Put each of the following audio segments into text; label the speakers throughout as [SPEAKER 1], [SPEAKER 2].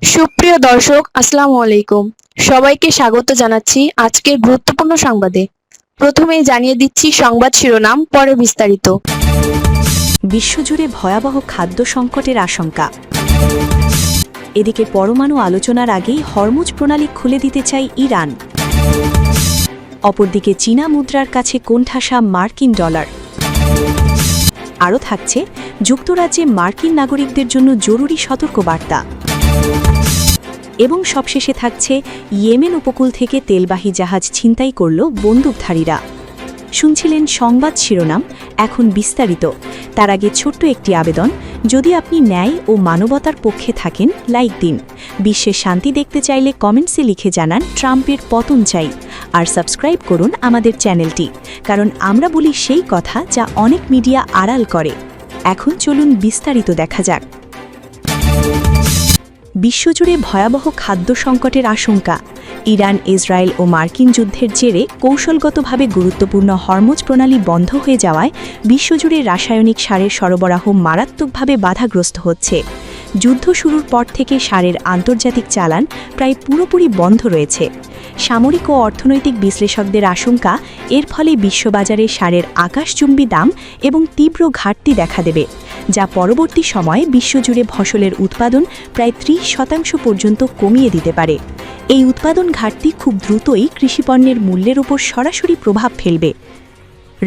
[SPEAKER 1] সুপ্রিয় দর্শক, আসসালামু আলাইকুম। সবাইকে স্বাগত জানাচ্ছি আজকের গুরুত্বপূর্ণ সংবাদে। প্রথমেই জানিয়ে দিচ্ছি সংবাদ শিরোনাম, পরে বিস্তারিত।
[SPEAKER 2] বিশ্বজুড়ে ভয়াবহ খাদ্য সংকটের আশঙ্কা। এদিকে পরমাণু আলোচনার আগেই হরমুজ প্রণালী খুলে দিতে চায় ইরান। অপরদিকে চীনা মুদ্রার কাছে কোণঠাসা মার্কিন ডলার। আরও থাকছে যুক্তরাজ্যে মার্কিন নাগরিকদের জন্য জরুরি সতর্কবার্তা। এবং সবশেষে থাকছে ইয়েমেন উপকূল থেকে তেলবাহী জাহাজ ছিনতাই করল বন্দুকধারীরা। শুনছিলেন সংবাদ শিরোনাম, এখন বিস্তারিত। তার আগে ছোট্ট একটি আবেদন, যদি আপনি ন্যায় ও মানবতার পক্ষে থাকেন লাইক দিন। বিশ্বের শান্তি দেখতে চাইলে কমেন্টসে লিখে জানান ট্রাম্পের পতন চাই। আর সাবস্ক্রাইব করুন আমাদের চ্যানেলটি, কারণ আমরা বলি সেই কথা যা অনেক মিডিয়া আড়াল করে। এখন চলুন বিস্তারিত দেখা যাক। বিশ্বজুড়ে ভয়াবহ খাদ্য সংকটের আশঙ্কা। ইরান, ইসরায়েল ও মার্কিন যুদ্ধের জেরে কৌশলগতভাবে গুরুত্বপূর্ণ হরমুজ প্রণালী বন্ধ হয়ে যাওয়ায় বিশ্বজুড়ে রাসায়নিক সারের সরবরাহ মারাত্মকভাবে বাধাগ্রস্ত হচ্ছে। যুদ্ধ শুরুর পর থেকে সারের আন্তর্জাতিক চালান প্রায় পুরোপুরি বন্ধ রয়েছে। সামরিক ও অর্থনৈতিক বিশ্লেষকদের আশঙ্কা, এর ফলে বিশ্ববাজারে সারের আকাশচুম্বী দাম এবং তীব্র ঘাটতি দেখা দেবে, যা পরবর্তী সময়ে বিশ্বজুড়ে ফসলের উৎপাদন প্রায় 30% পর্যন্ত কমিয়ে দিতে পারে। এই উৎপাদন ঘাটতি খুব দ্রুতই কৃষিপণ্যের মূল্যের উপর সরাসরি প্রভাব ফেলবে।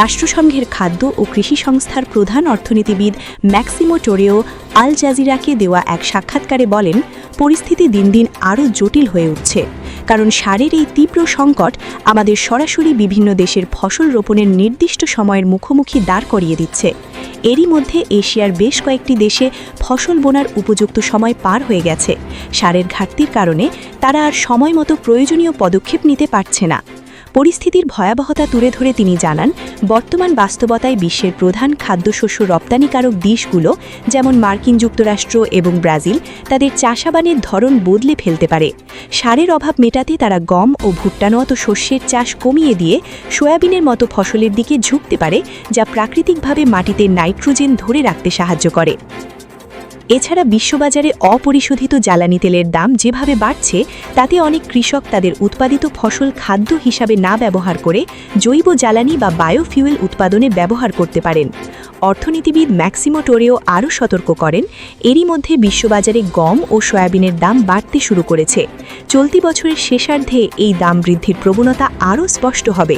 [SPEAKER 2] রাষ্ট্রসংঘের খাদ্য ও কৃষি সংস্থার প্রধান অর্থনীতিবিদ ম্যাক্সিমো টোরেও আল জাজিরাকে দেওয়া এক সাক্ষাৎকারে বলেন, পরিস্থিতি দিন দিন আরও জটিল হয়ে উঠছে, কারণ সারের এই তীব্র সংকট আমাদের সরাসরি বিভিন্ন দেশের ফসল রোপণের নির্দিষ্ট সময়ের মুখোমুখি দাঁড় করিয়ে দিচ্ছে। এরই মধ্যে এশিয়ার বেশ কয়েকটি দেশে ফসল বোনার উপযুক্ত সময় পার হয়ে গেছে। সারের ঘাটতির কারণে তারা আর সময়মতো প্রয়োজনীয় পদক্ষেপ নিতে পারছে না। পরিস্থিতির ভয়াবহতা তুলে ধরে তিনি জানান, বর্তমান বাস্তবতায় বিশ্বের প্রধান খাদ্যশস্য রপ্তানিকারক দেশগুলো, যেমন মার্কিন যুক্তরাষ্ট্র এবং ব্রাজিল, তাদের চাষাবাদের ধরন বদলে ফেলতে পারে। সারের অভাব মেটাতে তারা গম ও ভুট্টানত শস্যের চাষ কমিয়ে দিয়ে সয়াবিনের মতো ফসলের দিকে ঝুঁকতে পারে, যা প্রাকৃতিকভাবে মাটিতে নাইট্রোজেন ধরে রাখতে সাহায্য করে। এছাড়া বিশ্ববাজারে অপরিশোধিত জ্বালানি তেলের দাম যেভাবে বাড়ছে, তাতে অনেক কৃষক তাদের উৎপাদিত ফসল খাদ্য হিসাবে না ব্যবহার করে জৈব জ্বালানি বা বায়োফিউয়েল উৎপাদনে ব্যবহার করতে পারেন। অর্থনীতিবিদ ম্যাক্সিমো টোরেও আরও সতর্ক করেন, এরই মধ্যে বিশ্ববাজারে গম ও সয়াবিনের দাম বাড়তে শুরু করেছে। চলতি বছরের শেষার্ধে এই দাম বৃদ্ধির প্রবণতা আরও স্পষ্ট হবে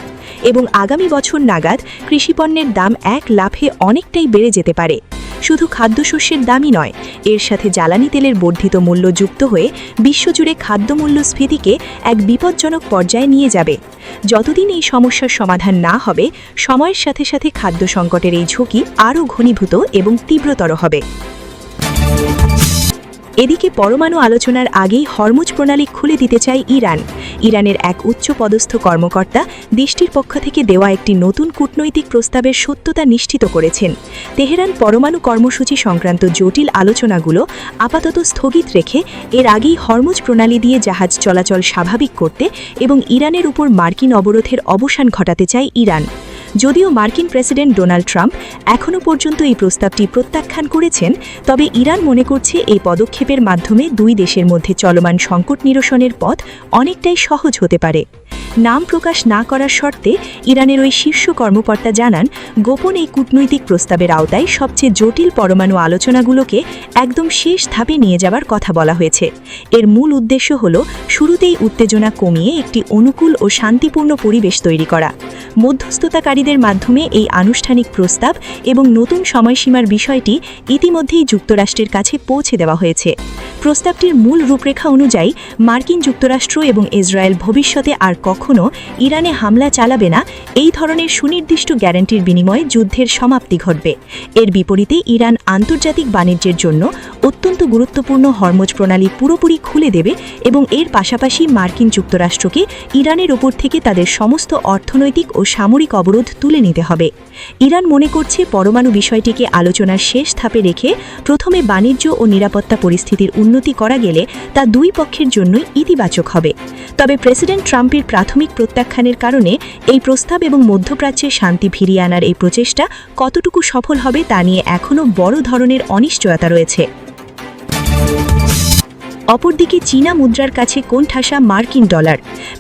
[SPEAKER 2] এবং আগামী বছর নাগাদ কৃষিপণ্যের দাম এক লাফে অনেকটাই বেড়ে যেতে পারে। শুধু খাদ্যশস্যের দামই নয়, এর সাথে জ্বালানি তেলের বর্ধিত মূল্য যুক্ত হয়ে বিশ্বজুড়ে খাদ্যমূল্যস্ফীতিকে এক বিপজ্জনক পর্যায়ে নিয়ে যাবে। যতদিন এই সমস্যার সমাধান না হবে, সময়ের সাথে সাথে খাদ্য সংকটের এই ঝুঁকি আরও ঘনীভূত এবং তীব্রতর হবে। এদিকে পরমাণু আলোচনার আগেই হরমুজ প্রণালী খুলে দিতে চায় ইরান। ইরানের এক উচ্চপদস্থ কর্মকর্তা দেশটির পক্ষ থেকে দেওয়া একটি নতুন কূটনৈতিক প্রস্তাবের সত্যতা নিশ্চিত করেছেন। তেহরান পরমাণু কর্মসূচি সংক্রান্ত জটিল আলোচনাগুলো আপাতত স্থগিত রেখে এর আগেই হরমুজ প্রণালী দিয়ে জাহাজ চলাচল স্বাভাবিক করতে এবং ইরানের উপর মার্কিন অবরোধের অবসান ঘটাতে চায় ইরান। যদিও মার্কিন প্রেসিডেন্ট ডোনাল্ড ট্রাম্প এখনও পর্যন্ত এই প্রস্তাবটি প্রত্যাখ্যান করেছেন, তবে ইরান মনে করছে এই পদক্ষেপের মাধ্যমে দুই দেশের মধ্যে চলমান সংকট নিরসনের পথ অনেকটাই সহজ হতে পারে। নাম প্রকাশ না করার শর্তে ইরানের ওই শীর্ষ কর্মকর্তা জানান, গোপন এই কূটনৈতিক প্রস্তাবের আওতায় সবচেয়ে জটিল পরমাণু আলোচনাগুলোকে একদম শেষ ধাপে নিয়ে যাবার কথা বলা হয়েছে। এর মূল উদ্দেশ্য হল শুরুতেই উত্তেজনা কমিয়ে একটি অনুকূল ও শান্তিপূর্ণ পরিবেশ তৈরি করা। মধ্যস্থতাকারীদের মাধ্যমে এই আনুষ্ঠানিক প্রস্তাব এবং নতুন সময়সীমার বিষয়টি ইতিমধ্যেই যুক্তরাষ্ট্রের কাছে পৌঁছে দেওয়া হয়েছে। প্রস্তাবটির মূল রূপরেখা অনুযায়ী মার্কিন যুক্তরাষ্ট্র এবং ইসরায়েল ভবিষ্যতে আর কখনো ইরানে হামলা চালাবে না, এই ধরনের সুনির্দিষ্ট গ্যারান্টির বিনিময়ে যুদ্ধের সমাপ্তি ঘটবে। এর বিপরীতে ইরান আন্তর্জাতিক বাণিজ্যের জন্য অত্যন্ত গুরুত্বপূর্ণ হরমুজ প্রণালী পুরোপুরি খুলে দেবে এবং এর পাশাপাশি মার্কিন যুক্তরাষ্ট্রকে ইরানের ওপর থেকে তাদের সমস্ত অর্থনৈতিক ও সামরিক অবরোধ তুলে নিতে হবে। ইরান মনে করছে পরমাণু বিষয়টিকে আলোচনার শেষ ধাপে রেখে প্রথমে বাণিজ্য ও নিরাপত্তা পরিস্থিতির উন্নতি করা গেলে তা দুই পক্ষের জন্যই ইতিবাচক হবে। তবে প্রেসিডেন্ট ট্রাম্পের প্রাথমিক প্রত্যাখ্যানের কারণে এই প্রস্তাব এবং মধ্যপ্রাচ্যে শান্তি ফিরিয়ে আনার এই প্রচেষ্টা কতটুকু সফল হবে তা নিয়ে এখনও বড় ধরনের অনিশ্চয়তা রয়েছে। অপরদিকে চীনা মুদ্রার কাছে কোণঠাসা মার্কিন ডলার।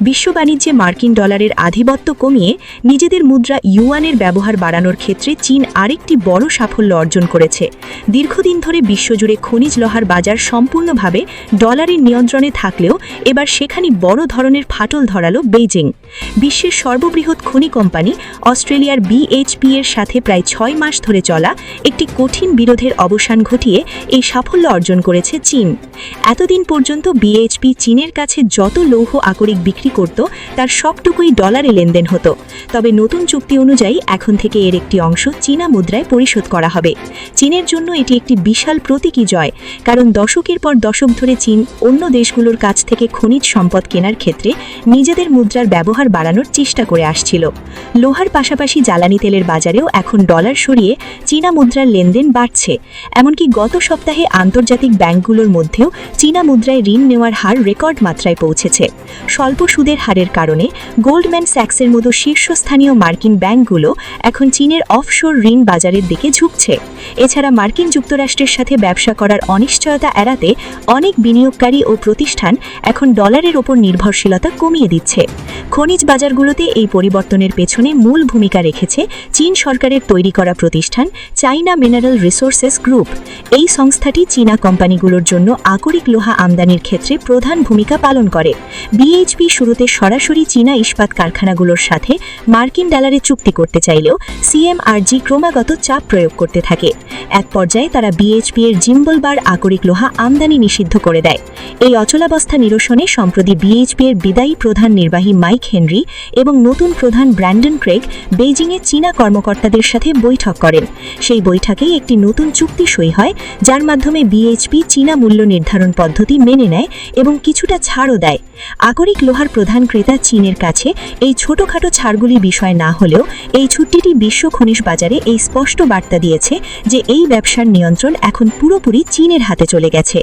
[SPEAKER 2] বিশ্ব বাণিজ্যে মার্কিন ডলারের আধিপত্য কমিয়ে নিজেদের মুদ্রা ইউয়ানের ব্যবহার বাড়ানোর ক্ষেত্রে চীন আরেকটি বড় সাফল্য অর্জন করেছে। দীর্ঘদিন ধরে বিশ্বজুড়ে খনিজ লোহার বাজার সম্পূর্ণভাবে ডলারের নিয়ন্ত্রণে থাকলেও এবার সেখানে বড় ধরনের ফাটল ধরালো বেইজিং। বিশ্বের সর্ববৃহৎ খনি কোম্পানি অস্ট্রেলিয়ার BHP এর সাথে প্রায় 6 মাস ধরে চলা একটি কঠিন বিরোধের অবসান ঘটিয়ে এই সাফল্য অর্জন করেছে চীন। এতদিন পর্যন্ত BHP চীনের কাছে যত লৌহ আকরিক বিক্রি করত তার সবটুকুই ডলারে লেনদেন হতো। তবে নতুন চুক্তি অনুযায়ী এখন থেকে এর একটি অংশ চীনা মুদ্রায় পরিশোধ করা হবে। চীনের জন্য এটি একটি বিশাল প্রতীকী জয়, কারণ দশকের পর দশক ধরে চীন অন্য দেশগুলোর কাছ থেকে খনিজ সম্পদ কেনার ক্ষেত্রে নিজেদের মুদ্রার ব্যবহার বাড়ানোর চেষ্টা করে আসছিল। লোহার পাশাপাশি জ্বালানি তেলের বাজারেও এখন ডলার সরিয়ে চীনা মুদ্রার লেনদেন বাড়ছে। এমনকি গত সপ্তাহে আন্তর্জাতিক ব্যাংকগুলোর মধ্যেও চীনা মুদ্রায় ঋণ নেওয়ার হার রেকর্ড মাত্রায় পৌঁছেছে। স্বল্প সুদের হারের কারণে গোল্ডম্যান স্যাক্সের মতো শীর্ষস্থানীয় মার্কিন ব্যাংকগুলো এখন চীনের অফশোর ঋণ বাজারের দিকে ঝুঁকছে। এছাড়া মার্কিন যুক্তরাষ্ট্রের সাথে ব্যবসা করার অনিশ্চয়তা এড়াতে অনেক বিনিয়োগকারী ও প্রতিষ্ঠান এখন ডলারের ওপর নির্ভরশীলতা কমিয়ে দিচ্ছে। খনিজ বাজারগুলোতে এই পরিবর্তনের পেছনে মূল ভূমিকা রেখেছে চীন সরকারের তৈরি করা প্রতিষ্ঠান চাইনা মিনারেল রিসোর্সেস গ্রুপ। এই সংস্থাটি চীনা কোম্পানিগুলোর জন্য আকরিক লোহা আমদানির ক্ষেত্রে প্রধান ভূমিকা পালন করে। BHP শুরুতে সরাসরি চীনা ইস্পাত কারখানাগুলোর সাথে মার্কিন ডলারে চুক্তি করতে চাইলেও CMRG ক্রমাগত চাপ প্রয়োগ করতে থাকে। এক পর্যায়ে তারা BHP এর জিম্বলবার আকরিক লোহা আমদানি নিষিদ্ধ করে দেয়। এই অচলাবস্থা নিরসনে সম্প্রতি BHP এর বিদায়ী প্রধান নির্বাহী মাইক হেনরি এবং নতুন প্রধান ব্র্যান্ডন ক্রেগ বেইজিংয়ে চীনা কর্মকর্তাদের সাথে বৈঠক করেন। সেই বৈঠকেই একটি নতুন চুক্তি সই হয়, যার মাধ্যমে BHP চীনা মূল্য নির্ধারণ পদ্ধতি মেনে নেয় এবং কিছুটা ছাড়ও দেয়। আকরিক লোহার প্রধান ক্রেতা চীনের কাছে এই ছোটখাটো ছাড়গুলি বিষয় না হলেও এই চুক্তিটি বিশ্ব খনিজ বাজারে এই স্পষ্ট বার্তা দিয়েছে যে এই ব্যবসার নিয়ন্ত্রণ এখন পুরোপুরি চীনের হাতে চলে গেছে।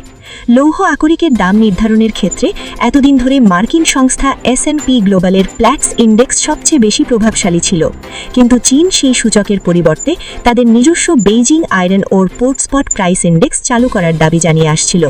[SPEAKER 2] লৌহ আকরিকের দাম নির্ধারণের ক্ষেত্রে এতদিন ধরে মার্কিন সংস্থা S&P গ্লোবালের প্ল্যাটস ইন্ডেক্স সবচেয়ে বেশি প্রভাবশালী ছিল, কিন্তু চীন সেই সূচকের পরিবর্তে তাদের নিজস্ব বেইজিং আয়রন ওর পোর্ট স্পট প্রাইস ইন্ডেক্স চালু করার দাবি জানিয়ে আসছিল।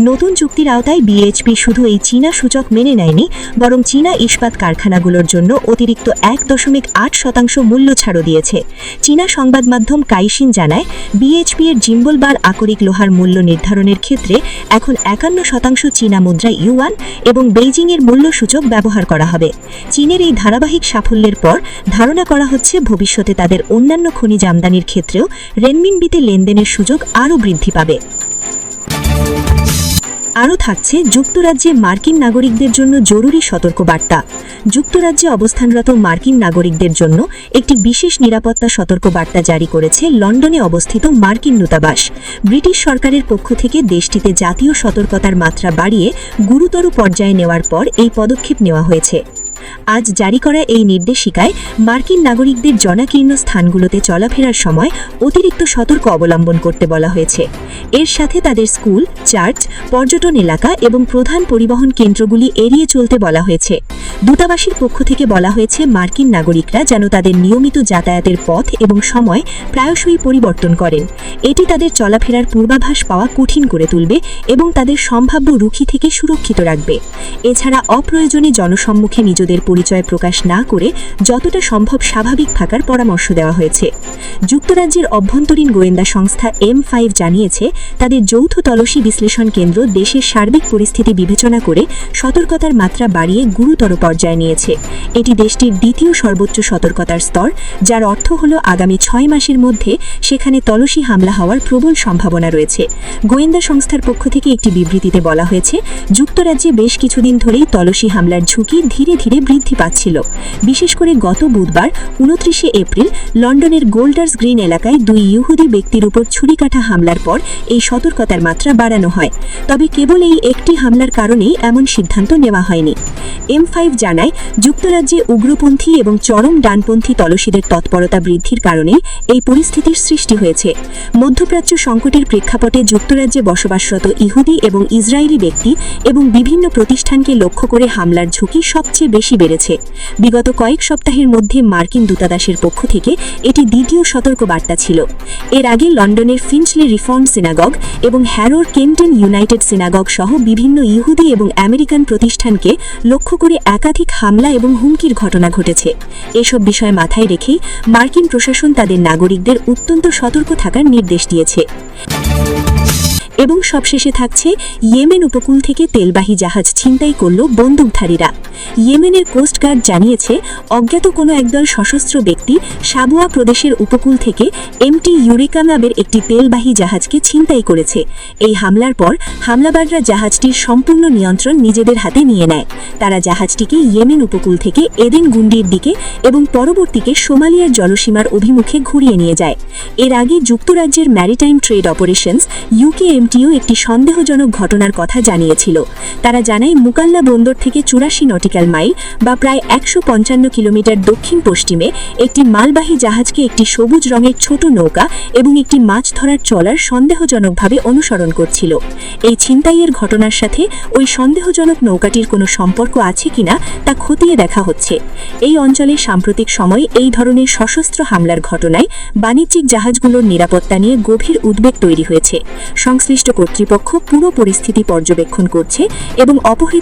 [SPEAKER 2] নতুন চুক্তির আওতায় BHP শুধু এই চীনা সূচক মেনে নেয়নি, বরং চীনা ইস্পাত কারখানাগুলোর জন্য অতিরিক্ত 1.8% মূল্য ছাড়ও দিয়েছে। চীনা সংবাদ মাধ্যম কাইশিন জানায়, BHP এর জিম্বলবার আকরিক লোহার মূল্য নির্ধারণের ক্ষেত্রে এখন 51% চীনা মুদ্রা ইউয়ান এবং বেইজিংয়ের মূল্য সূচক ব্যবহার করা হবে। চীনের এই ধারাবাহিক সাফল্যের পর ধারণা করা হচ্ছে ভবিষ্যতে তাদের অন্যান্য খনিজ আমদানির ক্ষেত্রেও রেনমিনবিতে লেনদেনের সুযোগ আরও বৃদ্ধি পাবে। আরও থাকছে যুক্তরাজ্যে মার্কিন নাগরিকদের জন্য জরুরি সতর্কবার্তা। যুক্তরাজ্যে অবস্থানরত মার্কিন নাগরিকদের জন্য একটি বিশেষ নিরাপত্তা সতর্কবার্তা জারি করেছে লন্ডনে অবস্থিত মার্কিন দূতাবাস। ব্রিটিশ সরকারের পক্ষ থেকে দেশটিতে জাতীয় সতর্কতার মাত্রা বাড়িয়ে গুরুতর পর্যায়ে নেওয়ার পর এই পদক্ষেপ নেওয়া হয়েছে। আজ জারি করা এই নির্দেশিকায় মার্কিন নাগরিকদের জনাকীর্ণ স্থানগুলোতে চলাফেরার সময় অতিরিক্ত সতর্ক অবলম্বন করতে বলা হয়েছে। এর সাথে তাদের স্কুল, চার্চ, পর্যটন এলাকা এবং প্রধান পরিবহন কেন্দ্রগুলি এড়িয়ে চলতে বলা হয়েছে। দূতাবাসের পক্ষ থেকে বলা হয়েছে মার্কিন নাগরিকরা যেন তাদের নিয়মিত যাতায়াতের পথ এবং সময় প্রায়শই পরিবর্তন করেন। এটি তাদের চলাফেরার পূর্বাভাস পাওয়া কঠিন করে তুলবে এবং তাদের সম্ভাব্য রুখি থেকে সুরক্ষিত রাখবে। এছাড়া অপ্রয়োজনে জনসম্মুখে নিজেদের পরিচয় প্রকাশ না করে যতটা সম্ভব স্বাভাবিক থাকার পরামর্শ দেওয়া হয়েছে। যুক্তরাজ্যের অভ্যন্তরীণ গোয়েন্দা সংস্থা M5 জানিয়েছে, তাদের যৌথ তলসি বিশ্লেষণ কেন্দ্র দেশের সার্বিক পরিস্থিতি বিবেচনা করে সতর্কতার মাত্রা বাড়িয়ে গুরুতর পর্যায়ে নিয়েছে। এটি দেশটির দ্বিতীয় সর্বোচ্চ সতর্কতার স্তর, যার অর্থ হল আগামী 6 মাসের মধ্যে সেখানে তলসি হামলা হওয়ার প্রবল সম্ভাবনা রয়েছে। গোয়েন্দা সংস্থার পক্ষ থেকে একটি বিবৃতিতে বলা হয়েছে, যুক্তরাজ্যে বেশ কিছুদিন ধরেই তলসি হামলার ঝুঁকি ধীরে ধীরে বৃদ্ধি পাচ্ছিল। বিশেষ করে গত বুধবার 29 এপ্রিল লন্ডনের গোল্ডার্স গ্রিন এলাকায় 2 ইহুদি ব্যক্তির উপর ছুরিকাটা হামলার পর এই সতর্কতার মাত্রা বাড়ানো হয়। তবে কেবল এই একটি হামলার কারণেই এমন সিদ্ধান্ত নেওয়া হয়নি। M5 জানায়, যুক্তরাজ্যে উগ্রপন্থী এবং চরম ডানপন্থী তলসিদের তৎপরতা বৃদ্ধির কারণেই এই পরিস্থিতির সৃষ্টি হয়েছে। মধ্যপ্রাচ্য সংকটের প্রেক্ষাপটে যুক্তরাজ্যে বসবাসরত ইহুদি এবং ইসরায়েলি ব্যক্তি এবং বিভিন্ন প্রতিষ্ঠানকে লক্ষ্য করে হামলার ঝুঁকি সবচেয়ে বেশি বেশি বেড়েছে। বিগত কয়েক সপ্তাহের মধ্যে মার্কিন দূতাবাসের পক্ষ থেকে এটি দ্বিতীয় সতর্কবার্তা ছিল। এর আগে লন্ডনের ফিঞ্চলি রিফর্ম সিনাগগ এবং হ্যারোর কেমটন ইউনাইটেড সিনাগগ সহ বিভিন্ন ইহুদি এবং আমেরিকান প্রতিষ্ঠানকে লক্ষ্য করে একাধিক হামলা এবং হুমকির ঘটনা ঘটেছে। এসব বিষয় মাথায় রেখেই মার্কিন প্রশাসন তাদের নাগরিকদের অত্যন্ত সতর্ক থাকার নির্দেশ দিয়েছে। এবং সবশেষে থাকছে ইয়েমেন উপকূল থেকে তেলবাহী জাহাজ ছিনতাই করল বন্দুকধারীরা। ইয়েমেনের কোস্টগার্ড জানিয়েছে অজ্ঞাত কোনো একদল সশস্ত্র ব্যক্তি সাবুয়া প্রদেশের উপকূল থেকে এমটি ইউরেকা নামের একটি তেলবাহী জাহাজকে ছিনতাই করেছে। এই হামলার পর হামলাবাররা জাহাজটির সম্পূর্ণ নিয়ন্ত্রণ নিজেদের হাতে নিয়ে নেয়। তারা জাহাজটিকে ইয়েমেন উপকূল থেকে এদেন গুন্ডির দিকে এবং পরবর্তীকে সোমালিয়ার জলসীমার অভিমুখে ঘুরিয়ে নিয়ে যায়। এর আগে যুক্তরাজ্যের ম্যারিটাইম ট্রেড অপারেশনস ইউকেএমটিও একটি সন্দেহজনক ঘটনার কথা জানিয়েছিল। তারা জানায় মুকাল্লা বন্দর থেকে 84 নটিক্যাল মাইল বা প্রায় 155 কিলোমিটার দক্ষিণ পশ্চিমে একটি মালবাহী জাহাজকে একটি সবুজ রঙের ছোট নৌকা এবং একটি মাছ ধরার ট্রলার সন্দেহজনকভাবে অনুসরণ করছিল। এই ছিনতাইয়ের ঘটনার সাথে ওই সন্দেহজনক নৌকাটির কোনো সম্পর্ক আছে কিনা তা খতিয়ে দেখা হচ্ছে। এই অঞ্চলে সাম্প্রতিক সময়ে এই ধরনের সশস্ত্র হামলার ঘটনায় বাণিজ্যিক জাহাজগুলোর নিরাপত্তা নিয়ে গভীর উদ্বেগ তৈরি হয়েছে। সংশ্লিষ্ট কর্তৃপক্ষ পুরো পরিস্থিতি পর্যবেক্ষণ করছে এবং অপহৃত